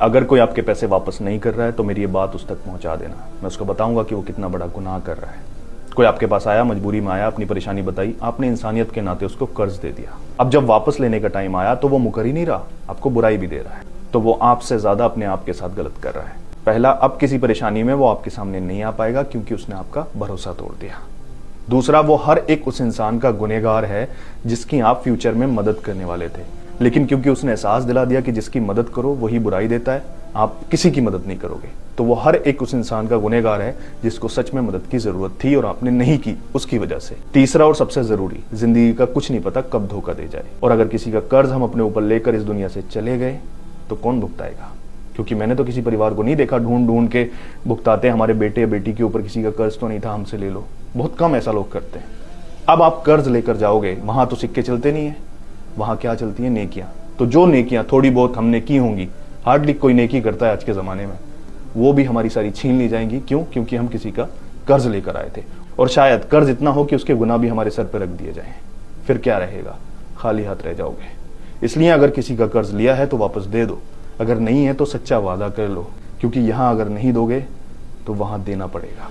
अगर कोई आपके पैसे वापस नहीं कर रहा है तो मेरी ये बात उस तक पहुंचा देना, मैं उसको बताऊंगा कि वो कितना बड़ा गुनाह कर रहा है। कोई आपके पास आया, मजबूरी में आया, अपनी परेशानी बताई, आपने इंसानियत के नाते उसको कर्ज दे दिया। अब जब वापस लेने का टाइम आया तो वो मुकर ही नहीं रहा, आपको बुराई भी दे रहा है, तो वो आपसे ज्यादा अपने आप के साथ गलत कर रहा है। पहला, अब किसी परेशानी में वो आपके सामने नहीं आ पाएगा क्योंकि उसने आपका भरोसा तोड़ दिया। दूसरा, वो हर एक उस इंसान का गुनहगार है जिसकी आप फ्यूचर में मदद करने वाले थे, लेकिन क्योंकि उसने एहसास दिला दिया कि जिसकी मदद करो वही बुराई देता है, आप किसी की मदद नहीं करोगे, तो वो हर एक उस इंसान का गुनहगार है जिसको सच में मदद की जरूरत थी और आपने नहीं की उसकी वजह से। तीसरा और सबसे जरूरी, जिंदगी का कुछ नहीं पता कब धोखा दे जाए, और अगर किसी का कर्ज हम अपने ऊपर लेकर इस दुनिया से चले गए तो कौन भुगताएगा? क्योंकि मैंने तो किसी परिवार को नहीं देखा ढूंढ ढूंढ के भुगताते, हमारे बेटे या बेटी के ऊपर किसी का कर्ज तो नहीं था, हमसे ले लो। बहुत कम ऐसा लोग करते हैं। अब आप कर्ज लेकर जाओगे, वहां तो सिक्के चलते नहीं है, वहां क्या चलती है? नेकियां। तो जो नेकियां थोड़ी बहुत हमने की होंगी, हार्डली कोई नेकी करता है आज के जमाने में, वो भी हमारी सारी छीन ली जाएंगी। क्यों? क्योंकि हम किसी का कर्ज लेकर आए थे, और शायद कर्ज इतना हो कि उसके गुनाह भी हमारे सर पर रख दिए जाएं। फिर क्या रहेगा? खाली हाथ रह जाओगे। इसलिए अगर किसी का कर्ज लिया है तो वापस दे दो, अगर नहीं है तो सच्चा वादा कर लो, क्योंकि यहां अगर नहीं दोगे तो वहां देना पड़ेगा।